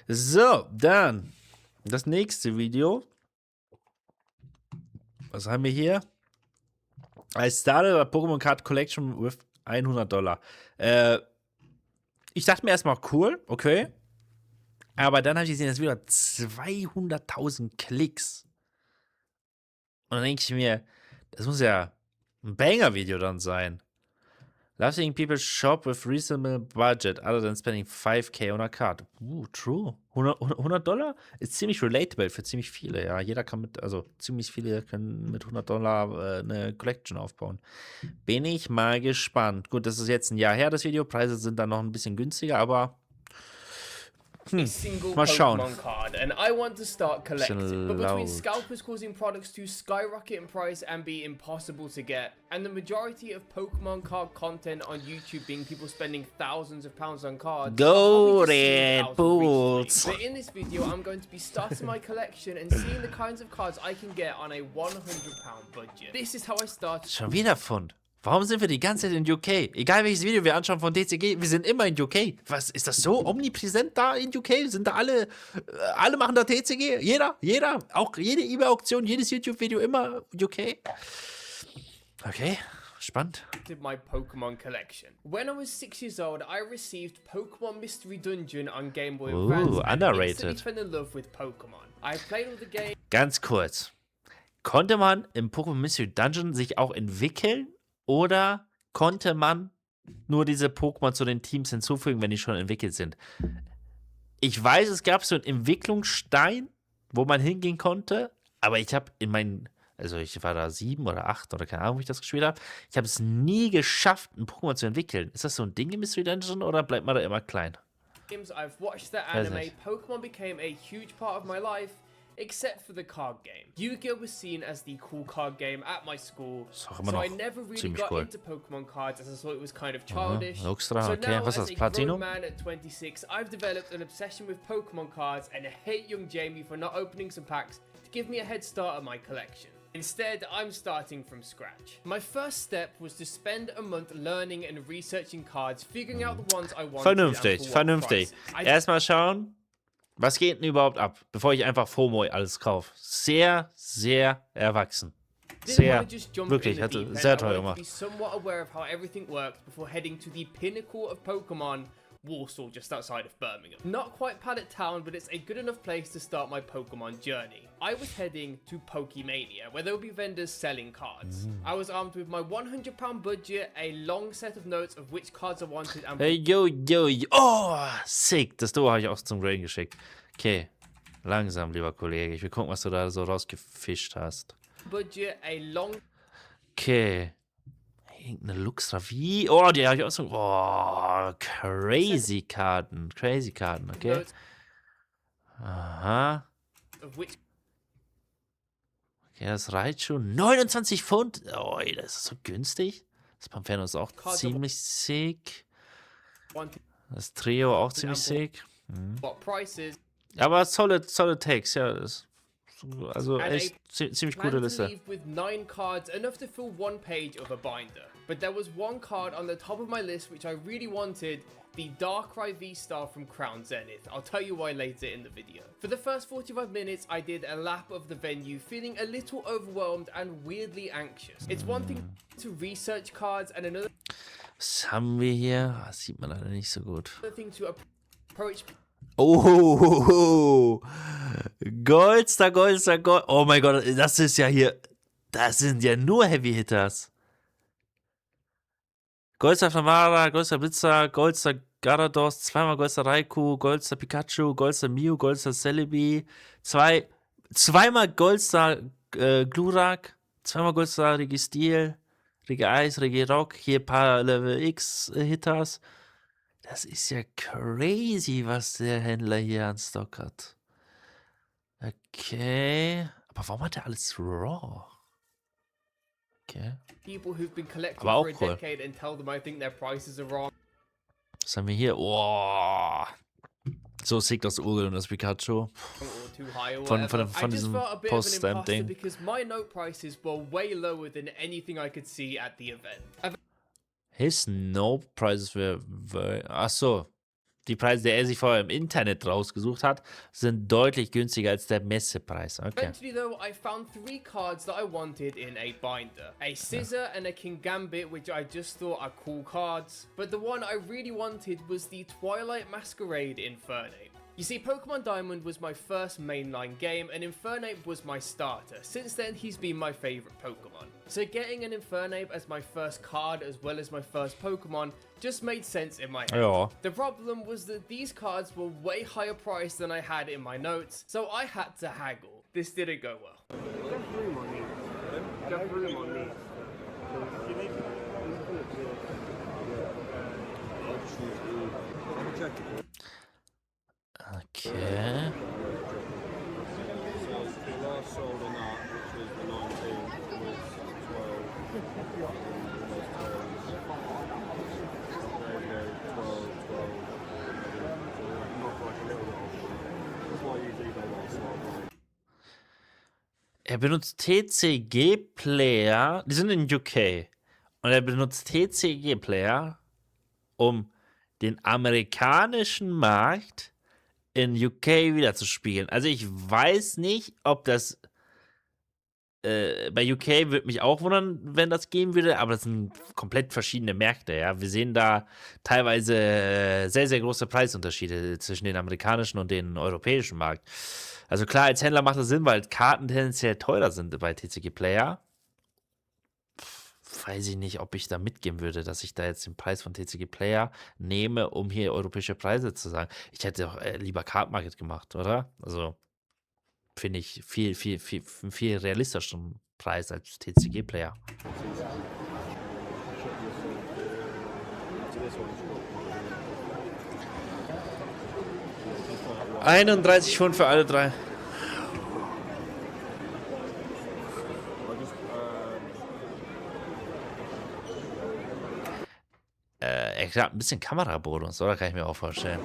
So, dann das nächste Video. Was haben wir hier? I started a Pokémon Card Collection with $100. Ich dachte mir erstmal, cool, okay. Aber dann habe ich gesehen, das Video hat 200.000 Klicks. Und dann denke ich mir, das muss ja ein Banger-Video dann sein. Loving people shop with reasonable budget other than spending 5k on a card. True. $100 ist ziemlich relatable für ziemlich viele. Ja, jeder kann ziemlich viele können mit $100 eine Collection aufbauen. Bin ich mal gespannt. Gut, das ist jetzt ein Jahr her, das Video. Preise sind dann noch ein bisschen günstiger, aber mal schauen. Pokemon card, and I want to start collecting. But between scalpers causing products to skyrocket in price and be impossible to get, and the majority of Pokemon card content on YouTube being people spending thousands of pounds on cards, Go Red Bulls! But in this video, I'm going to be starting my collection and seeing the kinds of cards I can get on a £100 budget. This is how I started. Schon wieder Pfund. Warum sind wir die ganze Zeit in UK? Egal welches Video wir anschauen von DCG, wir sind immer in UK. Was, ist das so omnipräsent da in UK? Sind da alle machen da TCG? Jeder, auch jede eBay-Auktion, jedes YouTube-Video immer UK? Okay, spannend. My Pokemon collection. When I was 6 years old, I received Pokemon Mystery Dungeon on Game Boy Advance and instantly fell in love with Pokemon. I played all the games. Ganz kurz. Konnte man im Pokémon Mystery Dungeon sich auch entwickeln? Oder konnte man nur diese Pokémon zu den Teams hinzufügen, wenn die schon entwickelt sind? Ich weiß, es gab so einen Entwicklungsstein, wo man hingehen konnte, aber ich habe ich war da 7 oder 8 oder keine Ahnung, wie ich das gespielt habe. Ich habe es nie geschafft, ein Pokémon zu entwickeln. Ist das so ein Ding im Mystery Dungeon oder bleibt man da immer klein? I've watched the anime. Pokemon became a huge part of my life. Except for the card game. Yu-Gi-Oh! Was seen as the cool card game at my school, so I never really got into Pokemon cards as I thought it was kind of childish. So now, as a grown man at 26, I've developed an obsession with Pokemon cards and I hate young Jamie for not opening some packs to give me a head start on my collection. Instead, I'm starting from scratch. My first step was to spend a month learning and researching cards, figuring out the ones I wanted. Vernünftig. Erstmal schauen, was geht denn überhaupt ab, bevor ich einfach FOMO alles kaufe? Sehr, sehr erwachsen. Sehr, wirklich, hatte sehr teuer gemacht. Warsaw, just outside of Birmingham. Not quite Paddock Town, but it's a good enough place to start my Pokemon journey. I was heading to Pokemania, where there would be vendors selling cards. I was armed with my £100 budget, a long set of notes of which cards I wanted, and... Hey, yo. Oh, sick. Das Duo habe ich auch zum Grain geschickt. Okay, langsam, lieber Kollege. Ich will gucken, was du da so rausgefischt hast. Budget, a long... Okay. Irgendeine Luxra, wie? Oh, die habe ich auch so. Oh, crazy Karten, okay. Aha. Okay, das Raichu, 29 Pfund. Oh, das ist so günstig. Das Pampano ist auch ziemlich sick. Das Trio auch ziemlich sick. Aber solid takes, ja. Also echt ziemlich gute Liste. With 9 cards, enough to fill one page of a binder. But there was one card on the top of my list which I really wanted, the Darkrai V-Star from Crown Zenith. I'll tell you why later in the video. For the first 45 minutes, I did a lap of the venue, feeling a little overwhelmed and weirdly anxious. It's one thing to research cards and another Was haben wir hier? Das sieht man leider nicht so gut. thing to approach. Oh, Goldstar. Oh mein Gott, das ist ja hier. Das sind ja nur Heavy Hitters. Goldstar Flamara, Goldstar Blitzer, Goldstar Gyarados, zweimal Goldstar Raikou, Goldstar Pikachu, Goldstar Mew, Goldstar Celebi, zweimal Goldstar Glurak, zweimal Goldstar Registil, Regice, Regirock, hier ein paar Level X Hitters. Das ist ja crazy, was der Händler hier an Stock hat. Okay. Aber warum hat er alles raw? Okay. Aber auch cool. Was haben wir hier? Oh. So sick das Urgel und das Pikachu. Von diesem Post-Stamp-Ding. His note prices were very... Ach so. die Preise, die er sich vorher im Internet rausgesucht hat, sind deutlich günstiger als der Messepreis. Okay. Eventually, though, I found 3 cards that I wanted in a binder. A Scissor and a King Gambit, which I just thought are cool cards. But the one I really wanted was the Twilight Masquerade Infernape. You see, Pokemon Diamond was my first mainline game, and Infernape was my starter. Since then, he's been my favorite Pokemon. So getting an Infernape as my first card, as well as my first Pokemon, just made sense in my head. Ja. The problem was that these cards were way higher priced than I had in my notes, so I had to haggle. This didn't go well. Okay. Er benutzt TCG-Player, die sind in UK, und er benutzt TCG-Player, um den amerikanischen Markt in UK wieder zu spielen. Also ich weiß nicht, ob das bei UK würde mich auch wundern, wenn das gehen würde, aber das sind komplett verschiedene Märkte, ja. Wir sehen da teilweise sehr, sehr große Preisunterschiede zwischen den amerikanischen und den europäischen Markt. Also klar, als Händler macht das Sinn, weil Karten tendenziell teurer sind bei TCG Player. Weiß ich nicht, ob ich da mitgehen würde, dass ich da jetzt den Preis von TCG Player nehme, um hier europäische Preise zu sagen. Ich hätte auch lieber Card Market gemacht, oder? Also finde ich viel realistischeren Preis als TCG Player. 31 Pfund für alle 3. Er hat ein bisschen Kamerabonus, oder? Kann ich mir auch vorstellen.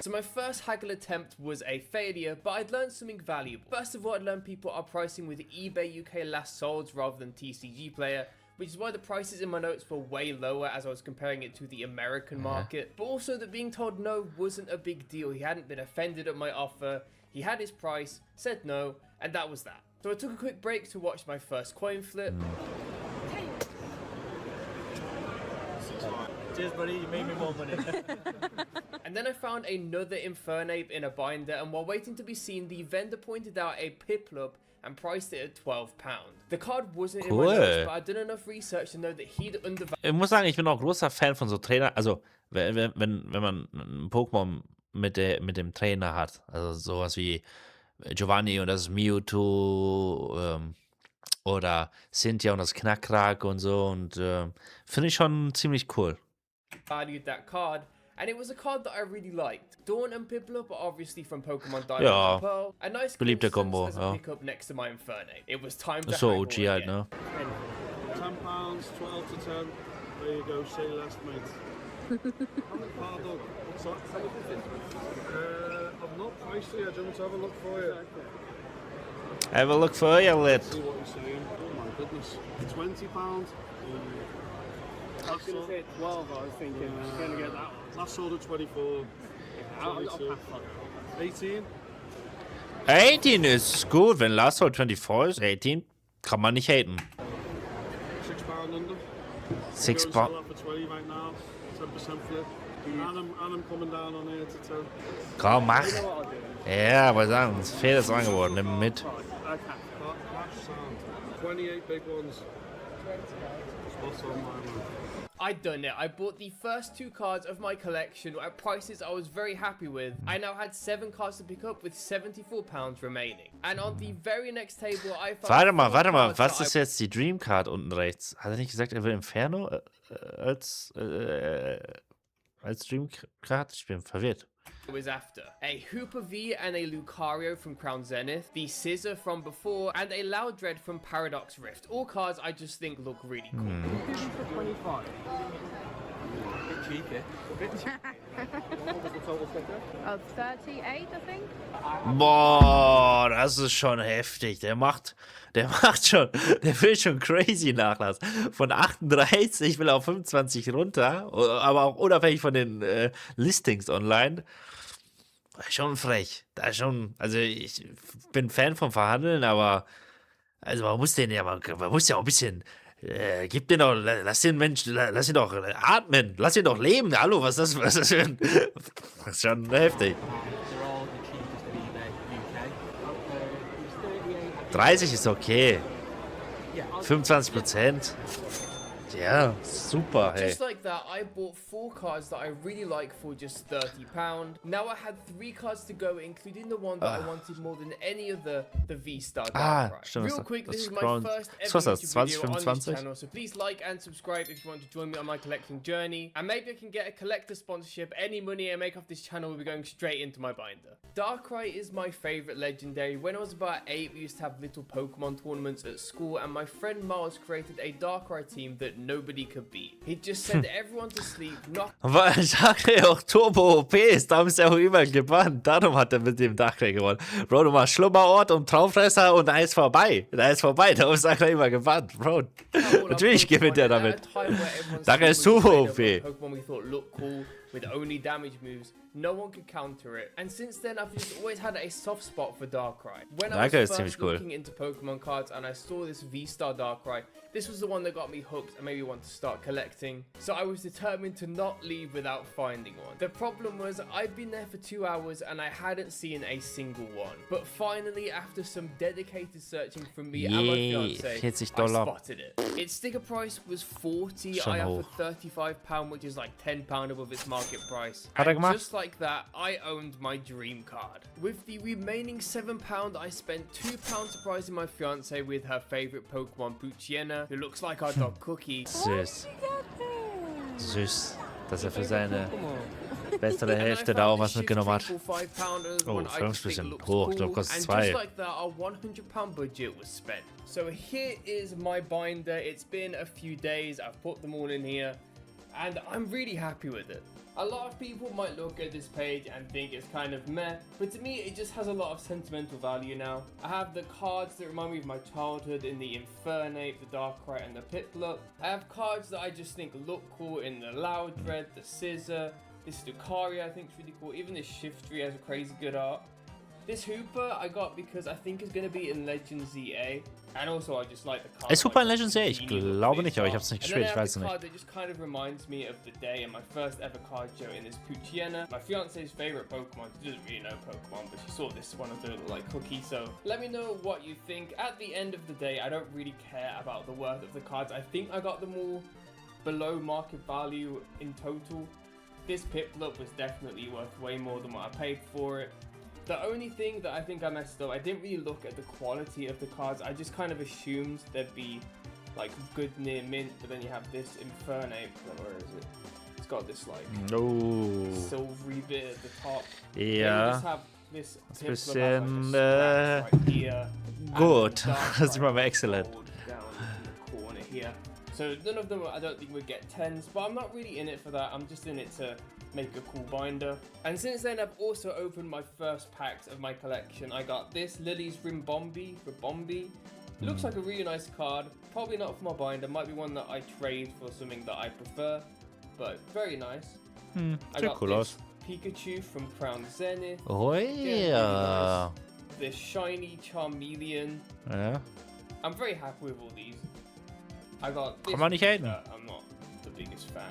So my first haggle attempt was a failure, but I'd learned something valuable. First of all, I'd learned people are pricing with eBay UK last solds rather than TCG Player, which is why the prices in my notes were way lower as I was comparing it to the American market. But also that being told no wasn't a big deal. He hadn't been offended at my offer, he had his price, said no, and that was that. So I took a quick break to watch my first coin flip. Cheers, buddy, you made me more money. And then I found another Infernape in a binder, and while waiting to be seen, the vendor pointed out a Piplup and priced it at £12. The card wasn't in my notes, but I'd done enough research to know that he'd undervalued. Ich muss sagen, ich bin auch großer Fan von so Trainer, also wenn man ein Pokémon mit dem Trainer hat, also sowas wie Giovanni und das Mewtwo oder Cynthia und das Knackrack und so, und finde ich schon ziemlich cool. Valued that card, and it was a card that I really liked. Dawn and Piplup are obviously from Pokemon Diamond and Pearl. A nice beliebte Combo, as a pickup next to my Infernape. It was time to so haggle OG halt, again. ne? £10, 12 to 10. There you go, say less, mate. Hard dog. What's that? I'm not pricey, I don't have a look for you. Have a look for you, lad. See what you're saying. Oh my goodness. £20. I was going to say 12, I was thinking, I'm going to get that one. Last sold at 24. I'll pass on 18. 18 ist gut, wenn Last Hold 24 ist, 18 kann man nicht haten. £6 under. £6. For 20 right now. 10% flip. And I'm coming down on here to 10. Komm, mach. Ja, aber sagen, es ist ein faires Angebot, nimm mit. Cash sound. 28 big ones. Spot on, my man. I'd done it. I bought the first 2 cards of my collection at prices I was very happy with. I now had 7 cards to pick up with £74 remaining. And on the very next table I found... Warte mal, was ist jetzt die Dream Card unten rechts? Hat er nicht gesagt, er will Inferno als Dream Card? Ich bin verwirrt. was after. A Hooper V and a Lucario from Crown Zenith, the Scissor from before, and a Loudred from Paradox Rift. All cards I just think look really cool. 25. Bit cheeky. Of 38, I think. Boah, das ist schon heftig. Der will schon crazy nachlassen. Von 38 will er auf 25 runter, aber auch unabhängig von den Listings online. Schon frech. Da schon, also ich bin Fan vom Verhandeln, aber also man muss ja auch ein bisschen, gib den doch, lass den doch atmen, lass ihn doch leben. Hallo, was ist das für ein, das ist schon heftig. 30 ist okay. 25%. Yeah, super, hey. Just like that, I bought 4 cards that I really like for just £30. Now I had 3 cards to go, including the one that I wanted more than any of the V-Star Darkrai. Stimmt. Real quick, this is my first ever YouTube video on this channel, so please like and subscribe if you want to join me on my collecting journey. And maybe I can get a collector sponsorship. Any money I make off this channel will be going straight into my binder. Darkrai is my favorite legendary. When I was about 8, we used to have little Pokemon tournaments at school, and my friend Miles created a Darkrai team that nobody could beat. He just sent everyone to sleep, not... Weil Darkrai auch Turbo OP ist, darum ist er auch überall gebannt. Darum hat er mit dem Darkrai gewonnen. Bro, du machst Schlummerort und Traumfresser und da ist vorbei. Darum ist Darkrai immer gebannt. Bro, natürlich gewinnt er damit. Darkrai ist Turbo OP. Pokemon we thought looked cool with only damage moves. No one could counter it. And since then, I've just always had a soft spot for Darkrai. When I was first looking into Pokemon cards and I saw this V-Star Darkrai, this was the one that got me hooked and made me want to start collecting. So I was determined to not leave without finding one. The problem was I'd been there for 2 hours and I hadn't seen a single one. But finally, after some dedicated searching from me and my fiance, I spotted it. Its sticker price was 40. I offered £35, which is like £10 above its market price. And just like that, I owned my dream card. With the remaining £7, I spent £2 surprising my fiance with her favorite Pokemon Poochyena, who looks like our dog Cookie. Süß. Süß, dass er für seine bessere Hälfte da auch was mitgenommen hat. Oh, 5 bisschen hoch, ich glaube kostet 2. And just like that, our £100 budget was spent. So here is my binder. It's been a few days. I've put them all in here, and I'm really happy with it. A lot of people might look at this page and think it's kind of meh, but to me it just has a lot of sentimental value now. I have the cards that remind me of my childhood in the Infernape, the Darkrai and the Piplup. I have cards that I just think look cool in the Loudred, the Scissor. This Lucario I think is really cool. Even this Shiftry has a crazy good art. This Hooper I got because I think it's going to be in Legends ZA. And also I just like the card. Ist Hooper in Legends ZA? Ich glaube nicht, aber ich habe es nicht gespielt, ich weiß es nicht. That just kind of reminds me of the day and my first ever card show in this Poochyena. My fiance's favorite Pokemon. She doesn't really know Pokemon, but she saw this one of the like cookie. So let me know what you think. At the end of the day, I don't really care about the worth of the cards. I think I got them all below market value in total. This Piplup was definitely worth way more than what I paid for it. The only thing that I think I messed up, I didn't really look at the quality of the cards. I just kind of assumed there'd be like good near mint, but then you have this Infernape. Where is it? It's got this like silvery bit at the top. Ja. Just have this Bisschen right here, gut. Das ist mal excellent. Down in the corner here. So none of them I don't think would get 10s, but I'm not really in it for that. I'm just in it to make a cool binder. And since then I've also opened my first packs of my collection. I got this Lily's Ribombee. It looks like a really nice card. Probably not for my binder. Might be one that I trade for something that I prefer, but very nice. I got this Pikachu from Crown Zenith. Oh yeah. Nice. This shiny Charmeleon. Ja. I'm very happy with all these. I got this. Kann man nicht haten. I'm not the biggest fan.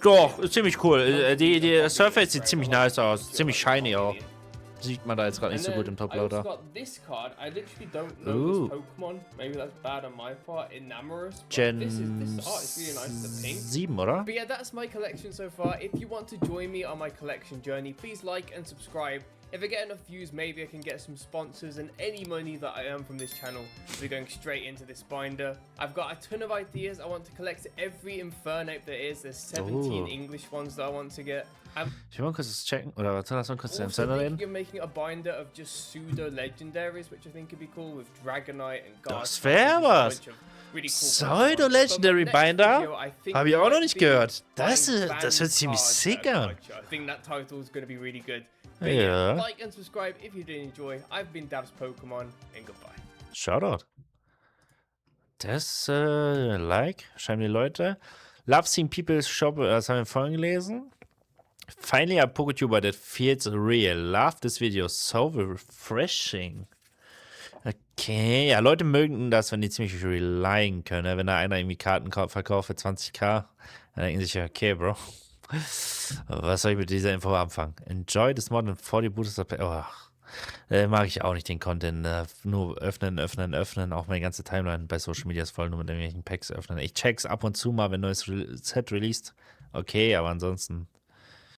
Doch, ist ziemlich cool. Die Surface sieht ziemlich nice aus. Ziemlich shiny auch. Sieht man da jetzt gerade nicht so gut im Top-Loader. I got this card. I literally don't know this Pokemon. Maybe that's bad on my part. Enamorous. Gen this art is really nice. The pink. 7, oder? But yeah, that's my collection so far. If you want to join me on my collection journey, please like and subscribe. If I get enough views, maybe I can get some sponsors, and any money that I earn from this channel will be going straight into this binder. I've got a ton of ideas. I want to collect every Infernape there is. There's 17 English ones that I want to get. Ich will mal kurz das checken, oder warte, lass mal kurz den Also Sender reden. you're making a binder of just pseudo legendaries, which I think could be cool with Dragonite and Garchomp. Das wäre was! Pseudo-Legendary Binder? Habe ich auch noch nicht gehört. Das hört sich ziemlich sick an. I think that title is going to be really good. Ja. Like and subscribe if you did enjoy. I've been Dabs Pokémon and goodbye. Shoutout. Das, like, schreiben die Leute. Love seeing people's shop, das haben wir vorhin gelesen. Finally a Poketuber that feels real. Love this video, so refreshing. Okay, ja, Leute mögen das, wenn die ziemlich relyen können. Ne? Wenn da einer irgendwie Karten verkauft für 20.000, dann denken sich, okay, Bro. Was soll ich mit dieser Info anfangen? Enjoy this mod and 40 Boosters of... Oh, mag ich auch nicht, den Content. Nur öffnen. Auch meine ganze Timeline bei Social Media ist voll nur mit irgendwelchen Packs öffnen. Ich check's ab und zu mal, wenn neues Set released. Okay, aber ansonsten